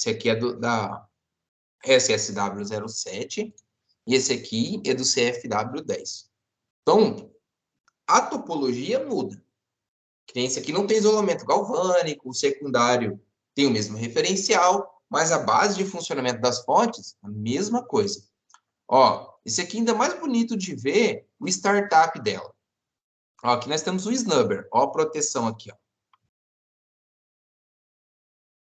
Esse aqui é da SSW07 e esse aqui é do CFW10. Então, a topologia muda. Que nem esse aqui não tem isolamento galvânico, o secundário tem o mesmo referencial, mas a base de funcionamento das fontes, a mesma coisa. Ó, esse aqui ainda é mais bonito de ver o startup dela. Ó, aqui nós temos o snubber. Ó a proteção aqui, ó.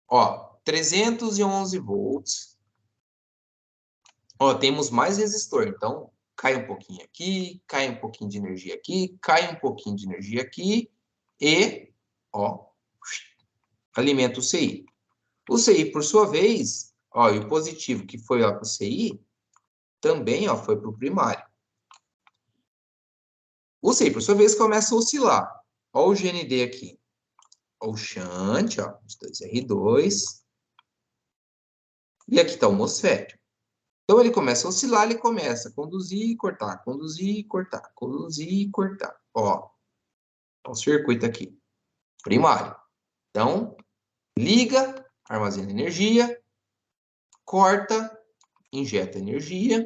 Ó, 311 volts. Ó, temos mais resistor. Então, cai um pouquinho aqui, cai um pouquinho de energia aqui, cai um pouquinho de energia aqui e, ó, alimenta o CI. O CI, por sua vez, ó, e o positivo que foi lá para o CI, também, ó, foi para o primário. O CI, por sua vez, começa a oscilar. Ó o GND aqui. Ó o shunt, ó, os dois R2. E aqui está o MOSFET. Então, ele começa a oscilar, ele começa a conduzir e cortar, conduzir e cortar, conduzir e cortar. Ó o circuito aqui, primário. Então, liga, armazena energia, corta, injeta energia,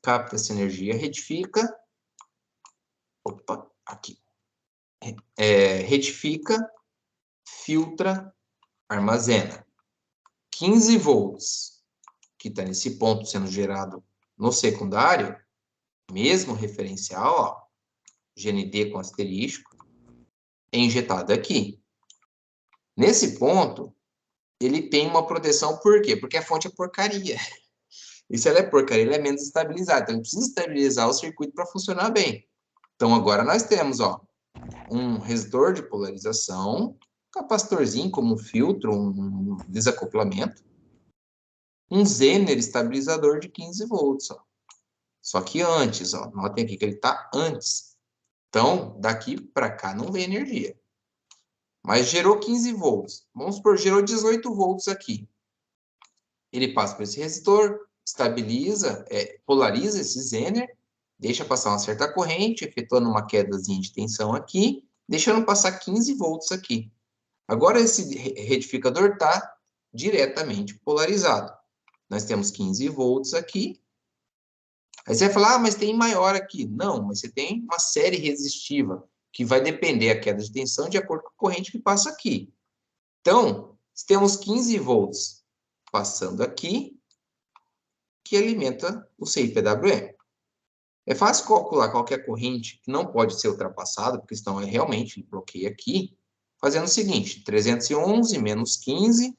capta essa energia, retifica. Opa, aqui. Retifica, filtra, armazena. 15 volts, que está nesse ponto sendo gerado no secundário, mesmo referencial, ó, GND com asterisco, é injetado aqui. Nesse ponto, ele tem uma proteção, por quê? Porque a fonte é porcaria. E se ela é porcaria, ela é menos estabilizada. Então, a gente precisa estabilizar o circuito para funcionar bem. Então, agora nós temos, ó, um resistor de polarização, capacitorzinho como um filtro, um desacoplamento, um Zener estabilizador de 15 volts, ó. Só que antes, ó, notem aqui que ele está antes. Então, daqui para cá não vem energia. Mas gerou 15 volts. Vamos supor, gerou 18 volts aqui. Ele passa por esse resistor, estabiliza, polariza esse Zener, deixa passar uma certa corrente, efetuando uma quedazinha de tensão aqui, deixando passar 15 volts aqui. Agora, esse retificador está diretamente polarizado. Nós temos 15 volts aqui. Aí você vai falar, ah, mas tem maior aqui. Não, mas você tem uma série resistiva, que vai depender a queda de tensão de acordo com a corrente que passa aqui. Então, se temos 15 volts passando aqui, que alimenta o CI-PWM. É fácil calcular qualquer corrente que não pode ser ultrapassada, porque senão realmente bloqueia aqui, fazendo o seguinte, 311 menos 15...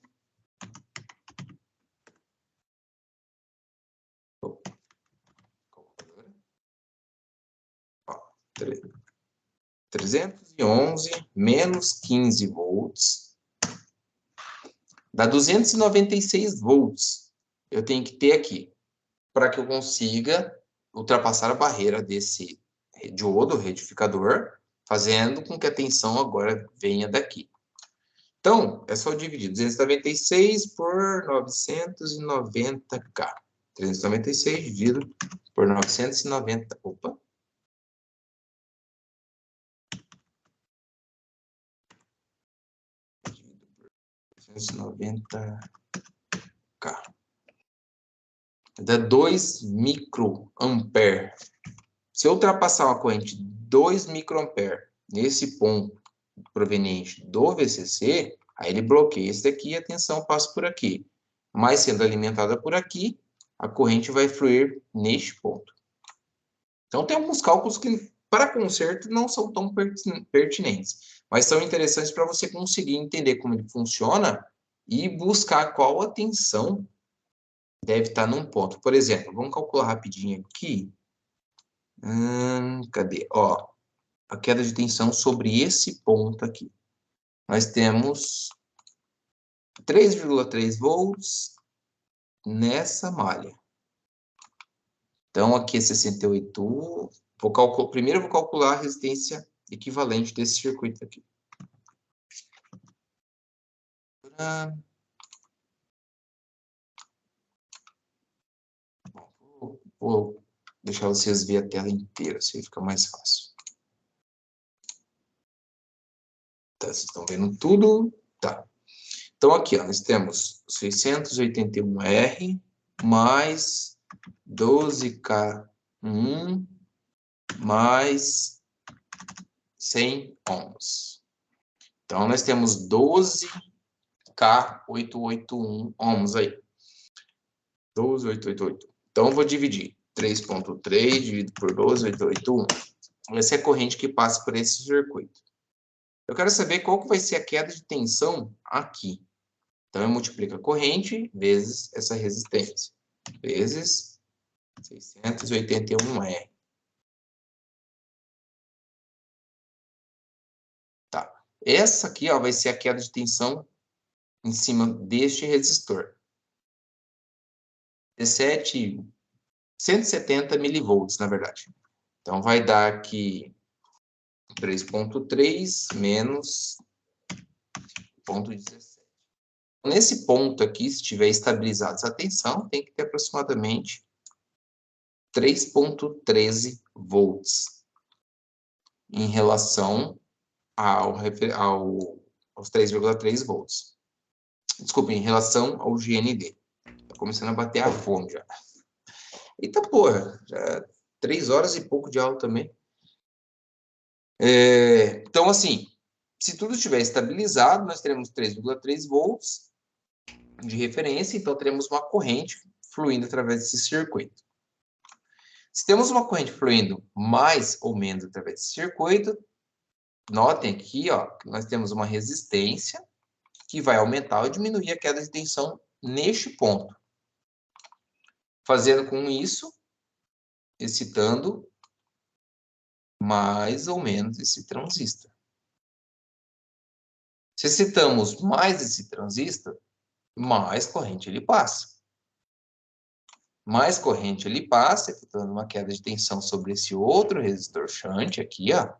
311 menos 15 volts dá 296 volts. Eu tenho que ter aqui, para que eu consiga ultrapassar a barreira desse diodo, retificador, fazendo com que a tensão agora venha daqui. Então, é só dividir 296 por 990K. 396 dividido por 990. Opa! 990K. Dá 2 microampere. Se eu ultrapassar uma corrente de 2 microampere nesse ponto proveniente do VCC, aí ele bloqueia esse daqui e a tensão passa por aqui. Mas sendo alimentada por aqui, a corrente vai fluir neste ponto. Então, tem alguns cálculos que, para conserto, não são tão pertinentes, mas são interessantes para você conseguir entender como ele funciona e buscar qual a tensão deve estar num ponto. Por exemplo, vamos calcular rapidinho aqui. Cadê? Ó, a queda de tensão sobre esse ponto aqui. Nós temos 3,3 volts nessa malha. Então, aqui é 68. Primeiro eu vou calcular a resistência equivalente desse circuito aqui. Vou deixar vocês verem a tela inteira, assim fica mais fácil. Tá, vocês estão vendo tudo? Tá. Então, aqui, ó, nós temos 681R mais 12K1 mais 100 ohms. Então, nós temos 12K881 ohms aí. 12,888. Então, eu vou dividir 3,3 dividido por 12,881. Essa é a corrente que passa por esse circuito. Eu quero saber qual que vai ser a queda de tensão aqui. Então, eu multiplico a corrente vezes essa resistência. Vezes 681R. Tá. Essa aqui, ó, vai ser a queda de tensão em cima deste resistor. 170 milivolts, na verdade. Então, vai dar aqui 3,3 menos 0,17. Nesse ponto aqui, se estiver estabilizada essa tensão, tem que ter aproximadamente 3,13 volts em relação aos 3,3 volts. Desculpa, em relação ao GND. Tá começando a bater a fome já. Eita porra, já 3 horas e pouco de aula também. Então, assim, se tudo estiver estabilizado, nós teremos 3,3 volts de referência, então teremos uma corrente fluindo através desse circuito. Se temos uma corrente fluindo mais ou menos através desse circuito, notem aqui, ó, que nós temos uma resistência que vai aumentar ou diminuir a queda de tensão neste ponto. Fazendo com isso, excitando mais ou menos esse transistor. Se excitamos mais esse transistor, mais corrente ele passa. Mais corrente ele passa, efetuando uma queda de tensão sobre esse outro resistor shunt aqui, ó.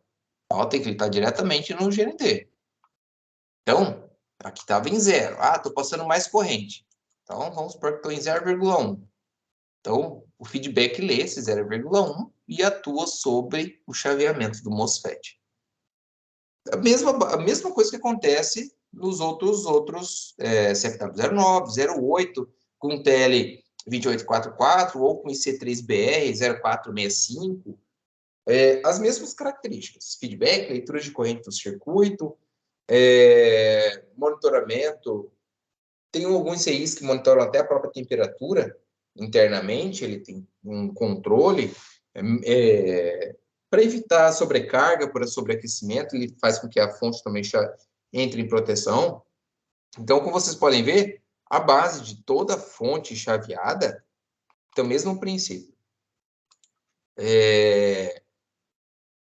Notem que ele está diretamente no GND. Então, aqui estava em 0. Ah, estou passando mais corrente. Então, vamos supor que estou em 0,1. Então, o feedback lê esse 0,1 e atua sobre o chaveamento do MOSFET. A mesma coisa que acontece nos outros CFW09, 08, com TL 2844 ou com IC3BR 0465. As mesmas características. Feedback, leitura de corrente do circuito, monitoramento. Tem alguns CIs que monitoram até a própria temperatura internamente, ele tem um controle para evitar sobrecarga por sobreaquecimento, ele faz com que a fonte também entre em proteção. Então, como vocês podem ver, a base de toda fonte chaveada tem o mesmo princípio.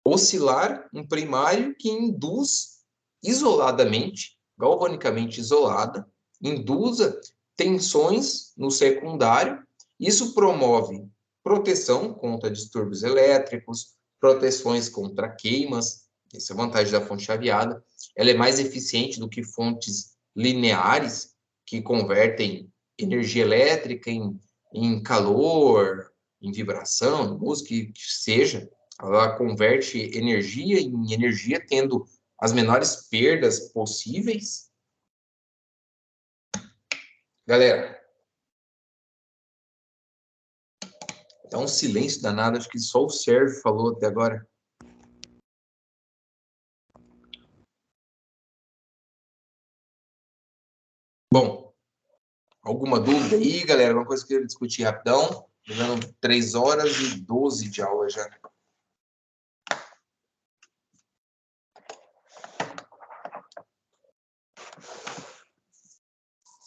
Oscilar um primário que induz isoladamente, galvanicamente isolada, induza tensões no secundário. Isso promove proteção contra distúrbios elétricos, proteções contra queimas. Essa é a vantagem da fonte chaveada. Ela é mais eficiente do que fontes lineares, que convertem energia elétrica em calor, em vibração, em música, que seja. Ela converte energia em energia, tendo as menores perdas possíveis. Galera, tá um silêncio danado, acho que só o Sérgio falou até agora. Bom, alguma dúvida aí, galera? Alguma coisa que eu queria discutir rapidão? Dando 3 horas e 12 de aula já.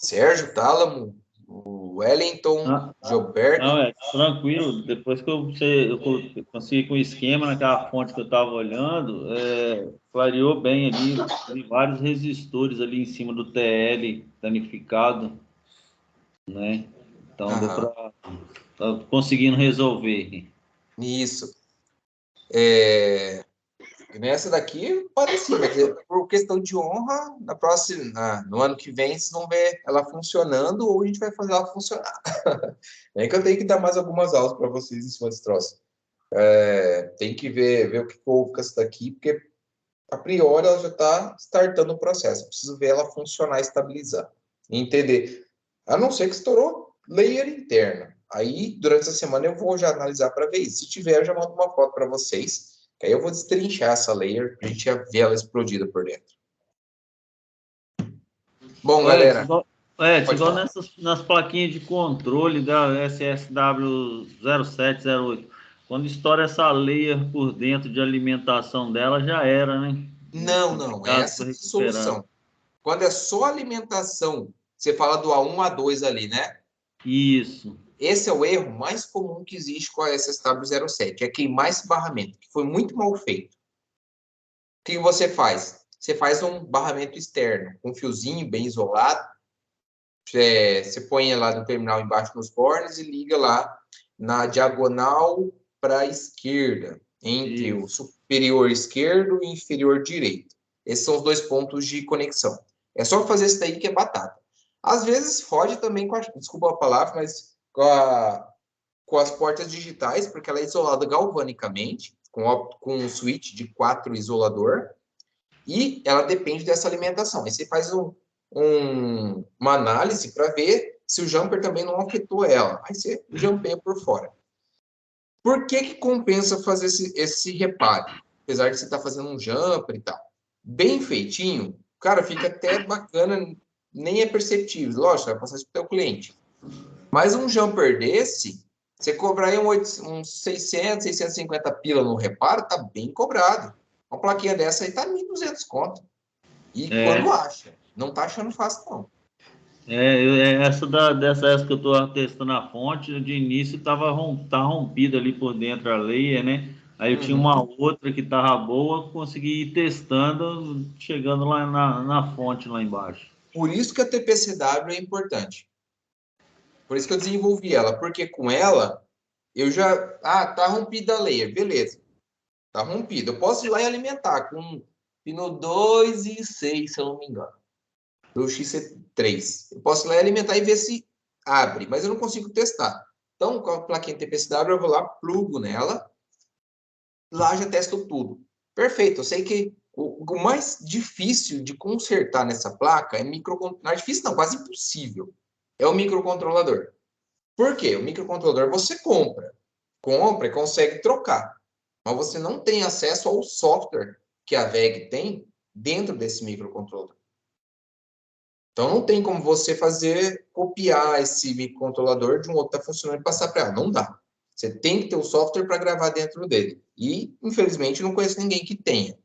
Sérgio, Tálamo, o Wellington, Gilberto. Não, tranquilo. Depois que eu consegui com o esquema naquela fonte que eu estava olhando, clareou bem ali. Tem vários resistores ali em cima do TL danificado, né? Então deu para tá conseguindo resolver. Isso. Nessa daqui, pode sim, mas por questão de honra, no ano que vem, vocês vão ver ela funcionando ou a gente vai fazer ela funcionar. É que eu tenho que dar mais algumas aulas para vocês em cima desse troço. Tem que ver o que houve com essa daqui, porque a priori ela já está startando o processo. Eu preciso ver ela funcionar, estabilizar. E entender. A não ser que estourou layer interna. Aí, durante essa semana, eu vou já analisar para ver isso. Se tiver, eu já mando uma foto para vocês. Que aí eu vou destrinchar essa layer para a gente já ver ela explodida por dentro. Bom, galera. Pode igual nas plaquinhas de controle da SSW 0708. Quando estoura essa layer por dentro de alimentação dela, já era, né? Não. Essa é a solução. Quando é só alimentação, você fala do A1, A2 ali, né? Isso. Esse é o erro mais comum que existe com a SSW07, é queimar esse barramento, que foi muito mal feito. O que você faz? Você faz um barramento externo, com um fiozinho bem isolado, você põe lá no terminal embaixo nos bornes e liga lá na diagonal para a esquerda, entre o superior esquerdo e inferior direito. Esses são os dois pontos de conexão. É só fazer isso daí que é batata. Às vezes fode também com a, desculpa a palavra, mas com as portas digitais, porque ela é isolada galvanicamente, com um switch de 4 isolador, e ela depende dessa alimentação. Aí você faz uma análise para ver se o jumper também não afetou ela. Aí você jumpeia por fora. Por que compensa fazer esse reparo? Apesar de você estar fazendo um jumper e tal. Bem feitinho, cara, fica até bacana, nem é perceptível. Lógico, vai passar isso para o teu cliente. Mas um jumper desse, você cobrar aí uns 600, 650 pila no reparo, tá bem cobrado. Uma plaquinha dessa aí tá 1.200 conto. E quando acha. Não tá achando fácil, não. Dessa que eu estou testando a fonte, de início tá rompida ali por dentro a layer, né? Aí eu tinha uma outra que estava boa, consegui ir testando, chegando lá na fonte lá embaixo. Por isso que a TPCW é importante. Por isso que eu desenvolvi ela. Porque com ela, eu já... Ah, tá rompida a layer. Beleza. Tá rompida. Eu posso ir lá e alimentar com pino 2 e 6, se eu não me engano. Do XC3. Eu posso ir lá e alimentar e ver se abre. Mas eu não consigo testar. Então, com a plaquinha TPCW, eu vou lá, plugo nela. Lá já testo tudo. Perfeito. Eu sei que o mais difícil de consertar nessa placa é microcontrolador. Não é difícil, não, quase impossível. É o microcontrolador. Por quê? O microcontrolador você compra. Compra e consegue trocar. Mas você não tem acesso ao software que a VEG tem dentro desse microcontrolador. Então não tem como você copiar esse microcontrolador de um outro que está funcionando e passar para ela. Não dá. Você tem que ter o software para gravar dentro dele. E, infelizmente, não conheço ninguém que tenha.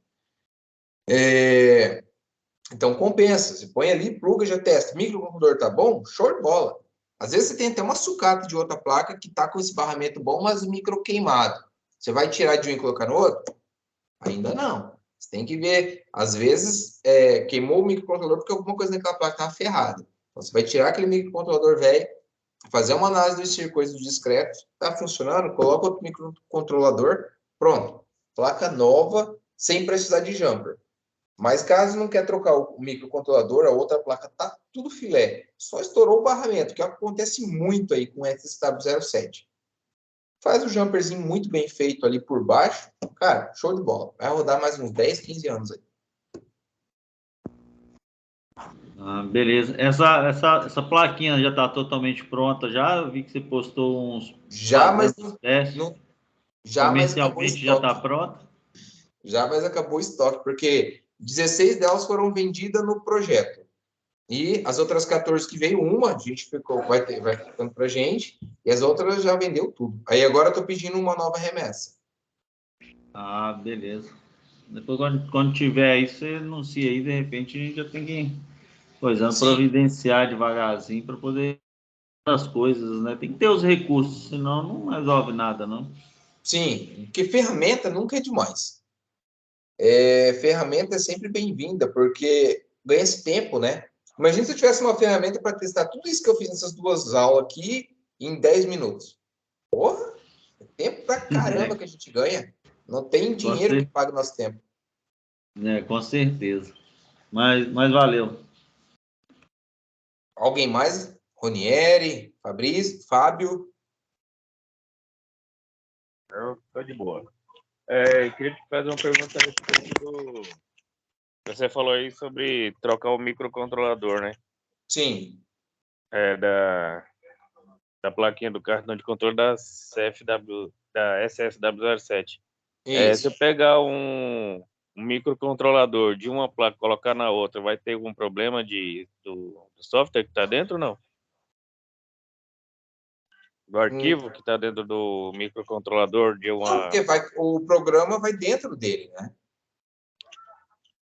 Então compensa. Você põe ali, pluga, já testa. Microcontrolador tá bom? Show de bola. Às vezes você tem até uma sucata de outra placa que está com esse barramento bom, mas o micro queimado. Você vai tirar de um e colocar no outro? Ainda não. Você tem que ver. Às vezes, queimou o microcontrolador porque alguma coisa naquela placa estava ferrada. Então, você vai tirar aquele microcontrolador velho, fazer uma análise dos circuitos discretos, está funcionando, coloca outro microcontrolador, pronto. Placa nova, sem precisar de jumper. Mas caso não quer trocar o microcontrolador, a outra placa tá tudo filé. Só estourou o barramento, que acontece muito aí com o SSW07. Faz o jumperzinho muito bem feito ali por baixo. Cara, show de bola. Vai rodar mais uns 10, 15 anos aí. Beleza. Essa plaquinha já está totalmente pronta já? Eu vi que você postou uns Já, mas testes. mas acabou o Comercialmente já está estoque. pronta? Já, mas acabou o estoque, porque 16 delas foram vendidas no projeto. E as outras 14 que veio, uma, a gente vai ficando pra gente, e as outras já vendeu tudo. Aí agora eu tô pedindo uma nova remessa. Beleza. Depois, quando tiver aí, você anuncia aí, de repente a gente já tem que providenciar devagarzinho para poder as coisas, né? Tem que ter os recursos, senão não resolve nada, não. Sim, porque ferramenta nunca é demais. Ferramenta é sempre bem-vinda, porque ganha esse tempo, né? Imagina se eu tivesse uma ferramenta para testar tudo isso que eu fiz nessas 2 aulas aqui em 10 minutos. Porra, é tempo pra caramba que a gente ganha. Não tem dinheiro que pague nosso tempo. Com certeza. Mas valeu. Alguém mais? Ronieri, Fabrício, Fábio? Eu tô de boa. Queria te fazer uma pergunta a respeito Você falou aí sobre trocar o microcontrolador, né? Sim. Da plaquinha do cartão de controle da SSW07. Se eu Isso. pegar um microcontrolador de uma placa e colocar na outra, vai ter algum problema do software que está dentro ou não? Do arquivo que está dentro do microcontrolador de Não, uma... porque o programa vai dentro dele, né?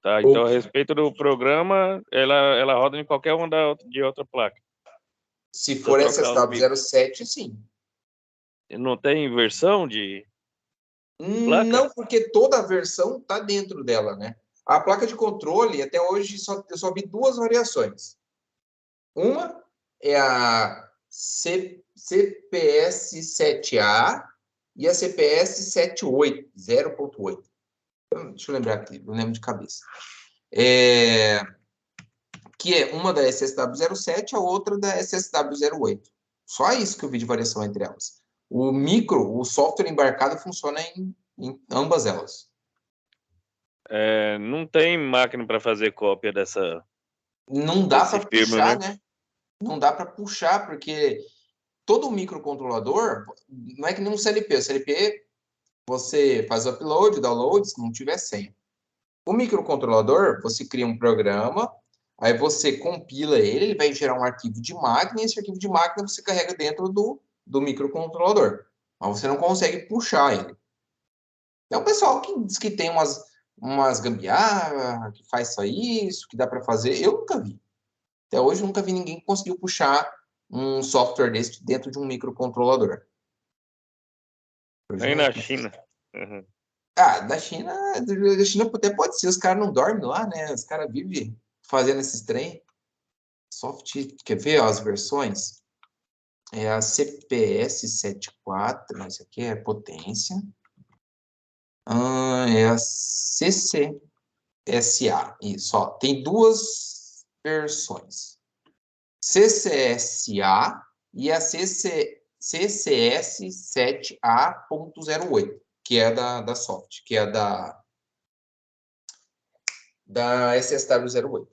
Tá, então, a respeito do programa, ela roda em qualquer uma de outra placa. Se for SSW07, sim. Não tem versão de placa? Não, porque toda a versão está dentro dela, né? A placa de controle, até hoje, eu só vi duas variações. Uma é a CPS7A e a CPS78, 0.8. Deixa eu lembrar aqui, não lembro de cabeça. Que é uma da SSW07, a outra da SSW08. Só isso que eu vi de variação entre elas. O software embarcado funciona em ambas elas. Não tem máquina para fazer cópia dessa... Não dá para puxar, né? Não dá para puxar, porque todo microcontrolador não é que nem um CLP. O CLP, você faz upload, download, se não tiver senha. O microcontrolador, você cria um programa, aí você compila ele vai gerar um arquivo de máquina, e esse arquivo de máquina você carrega dentro do microcontrolador. Mas você não consegue puxar ele. É o pessoal que diz que tem umas gambiarra, que faz só isso, que dá para fazer. Eu nunca vi. Até hoje, eu nunca vi ninguém que conseguiu puxar um software desse dentro de um microcontrolador. Nem na China. Uhum. Da China até pode ser. Os caras não dormem lá, né? Os caras vivem fazendo esses trem. Quer ver as versões? É a CPS74, essa aqui é potência. É a CCSA. Isso, ó. Tem duas versões. CCSA e a CCS7A.08, que é da Soft, que é da SSW08.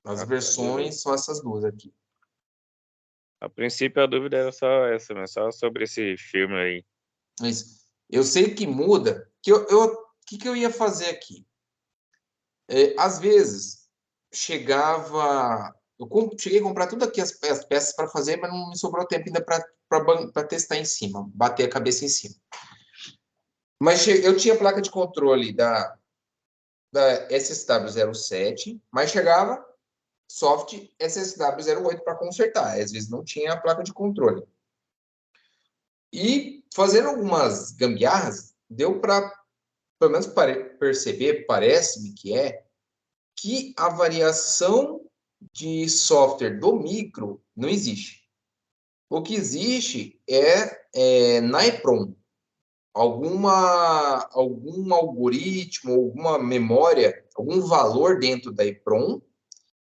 As versões são essas duas aqui. A princípio, a dúvida era só essa, mas só sobre esse filme aí. Isso. Eu sei que muda. Que eu ia fazer aqui? Às vezes, chegava... Eu cheguei a comprar tudo aqui, as peças para fazer, mas não me sobrou tempo ainda para testar em cima, bater a cabeça em cima. Mas eu tinha placa de controle da SSW07, mas chegava soft SSW08 para consertar. Às vezes não tinha a placa de controle. E fazendo algumas gambiarras, deu para, pelo menos perceber, parece-me que a variação de software do micro não existe. O que existe na EEPROM algum algoritmo, alguma memória, algum valor dentro da EEPROM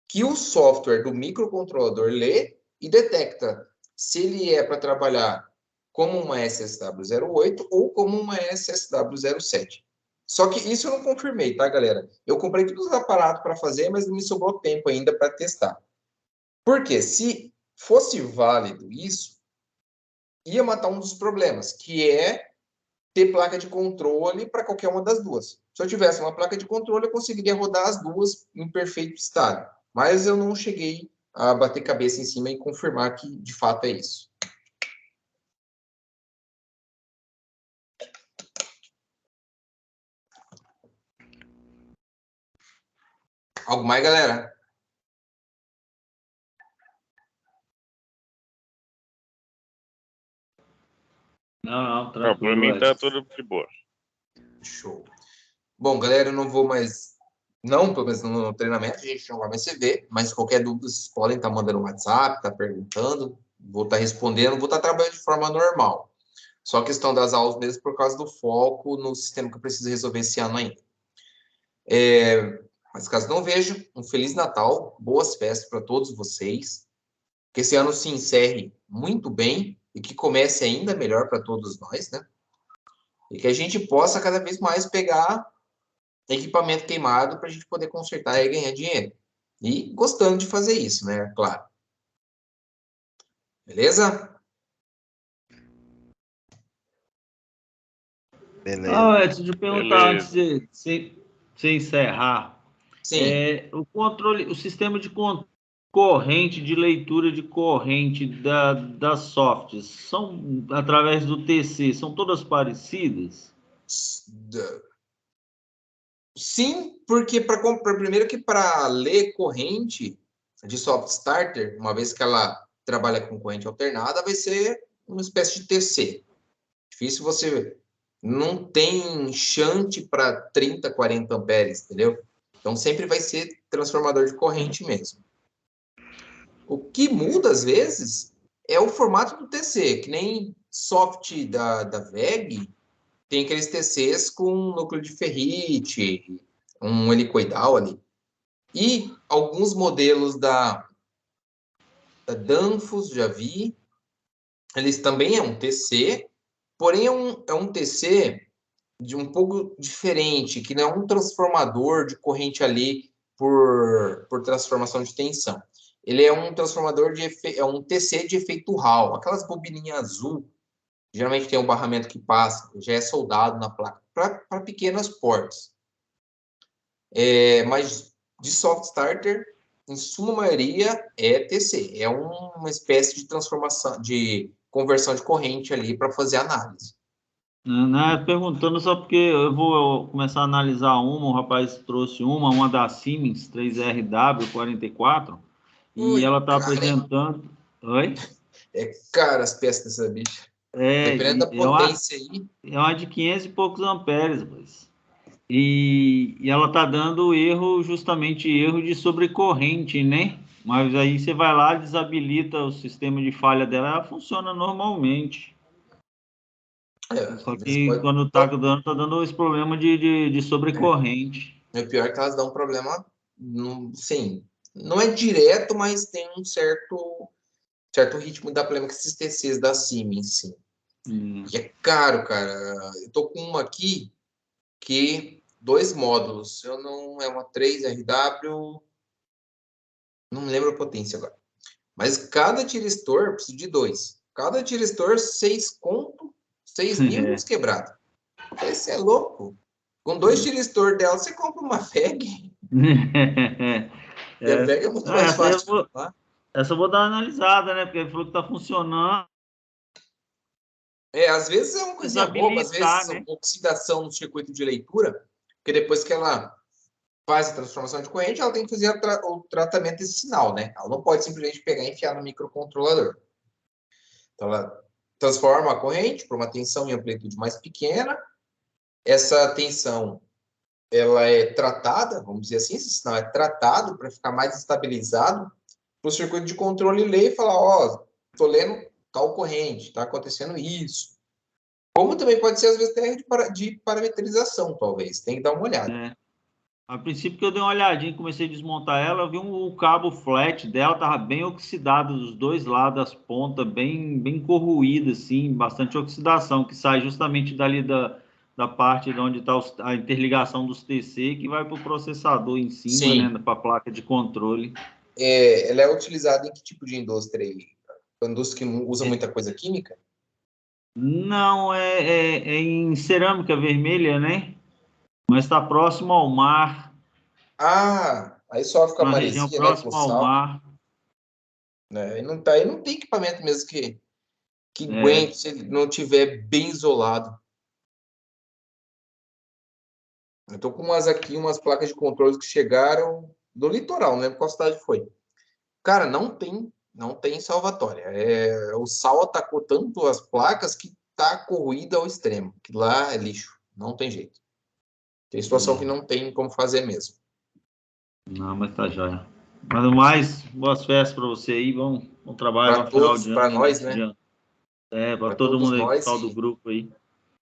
que o software do microcontrolador lê e detecta se ele é para trabalhar como uma SSW08 ou como uma SSW07. Só que isso eu não confirmei, tá, galera? Eu comprei todos os aparatos para fazer, mas não me sobrou tempo ainda para testar. Porque se fosse válido isso, ia matar um dos problemas, que é ter placa de controle para qualquer uma das duas. Se eu tivesse uma placa de controle, eu conseguiria rodar as duas em perfeito estado. Mas eu não cheguei a bater cabeça em cima e confirmar que de fato é isso. Algo mais, galera? Não, tranquilo. Para mim tá tudo de boa. Show. Bom, galera, eu não vou mais... Não, pelo menos no treinamento, a gente não vai mais se ver, mas qualquer dúvida, vocês podem estar mandando um WhatsApp, estar perguntando, vou estar respondendo, vou estar trabalhando de forma normal. Só a questão das aulas mesmo por causa do foco no sistema que eu preciso resolver esse ano ainda. Mas caso não veja, um Feliz Natal, boas festas para todos vocês, que esse ano se encerre muito bem e que comece ainda melhor para todos nós, né? E que a gente possa cada vez mais pegar equipamento queimado para a gente poder consertar e ganhar dinheiro. E gostando de fazer isso, né? Claro. Beleza? Beleza. Edson, deixa eu perguntar antes Beleza. de você encerrar. Sim. O controle, o sistema de corrente, de leitura de corrente das softs, são através do TC, são todas parecidas? Sim, porque primeiro que para ler corrente de soft starter, uma vez que ela trabalha com corrente alternada, vai ser uma espécie de TC. Difícil você não tem shunt para 30, 40 amperes, entendeu? Então sempre vai ser transformador de corrente mesmo. O que muda às vezes é o formato do TC, que nem soft da VEG tem aqueles TCs com núcleo de ferrite, um helicoidal ali. E alguns modelos da Danfoss, já vi, eles também é um TC, porém é um TC de um pouco diferente, que não é um transformador de corrente ali por transformação de tensão. Ele é um transformador é um TC de efeito Hall, aquelas bobininhas azul, geralmente tem um barramento que passa, já é soldado na placa, para pequenas portas. Mas de soft starter, em sua maioria, é TC. É uma espécie de transformação, de conversão de corrente ali para fazer análise. Né, perguntando só porque eu vou começar a analisar uma, o rapaz trouxe uma da Siemens 3RW44, e Ui, ela está cara, apresentando... Oi? é cara as peças dessa bicha. Dependendo da E potência aí. é uma de 500 e poucos amperes, rapaz. E ela está dando erro, justamente erro de sobrecorrente, né? Mas aí você vai lá, desabilita o sistema de falha dela, ela funciona normalmente. Só Às vezes que quando tá dando esse problema de sobrecorrente. O pior é que elas dão um problema, sim, não é direto, mas tem um certo ritmo da problema com esses TCs da Siemens, sim. E é caro, cara. Eu tô com uma aqui que 2 módulos. Eu não é uma 3RW, não me lembro a potência agora. Mas cada tiristor preciso de 2. Cada tiristor 6 conto, 6 mil e uns quebrado. Eu falei, você é louco? Com 2 tiristor dela, você compra uma VEG. E a VEG é muito mais fácil de comprar. Essa eu vou dar uma analisada, né? Porque ele falou que tá funcionando. Às vezes é uma coisinha boba, às Desabilitar, vezes né? oxidação no circuito de leitura, porque depois que ela faz a transformação de corrente, ela tem que fazer o tratamento desse sinal, né? Ela não pode simplesmente pegar e enfiar no microcontrolador. Então, ela transforma a corrente para uma tensão e amplitude mais pequena. Essa tensão, ela é tratada, vamos dizer assim, esse sinal é tratado para ficar mais estabilizado, para o circuito de controle ler e falar, ó, estou lendo tal corrente, está acontecendo isso. Como também pode ser, às vezes, até de parametrização, talvez. Tem que dar uma olhada. A princípio que eu dei uma olhadinha, comecei a desmontar ela, eu vi o cabo flat dela, tava bem oxidado dos dois lados, as pontas bem corroídas, assim, bastante oxidação, que sai justamente dali da parte de onde está a interligação dos TC, que vai para o processador em cima, Sim. né, para a placa de controle. Ela é utilizada em que tipo de indústria aí? Indústria que usa muita coisa química? Não, é em cerâmica vermelha, né? Mas está próximo ao mar, Ah, aí só fica uma região maresia, né? Com próxima ao sal. mar. Né? Aí não tem equipamento mesmo que É, aguente se ele não tiver bem isolado. Eu tô com umas placas de controle que chegaram do litoral, não lembro qual cidade foi. Cara, não tem salvatória. O sal atacou tanto as placas que tá corroída ao extremo, que lá é lixo, não tem jeito. Tem situação que não tem como fazer mesmo. não, mas tá jóia. Mas no mais, boas festas para você aí, bom trabalho, Para bom final todos, de para ano, nós, início de né? ano. Para Para todo todos mundo aí, nós pessoal do e grupo aí.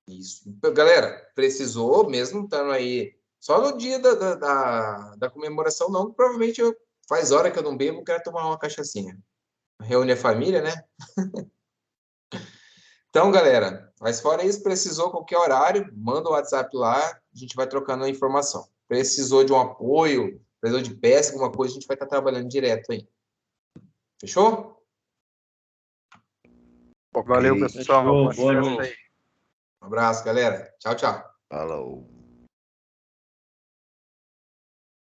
isso. Então, galera, precisou mesmo estando aí só no dia da comemoração, não, provavelmente faz hora que eu não bebo, quero tomar uma cachaçinha. Reúne a família, né? Então, galera, mas fora isso, precisou qualquer horário, manda o WhatsApp lá, a gente vai trocando a informação. precisou de um apoio, precisou de peça, alguma coisa, a gente vai estar trabalhando direto aí. Fechou? Valeu, pessoal. Fechou, boa noite. Um abraço, galera. Tchau, tchau. Falou.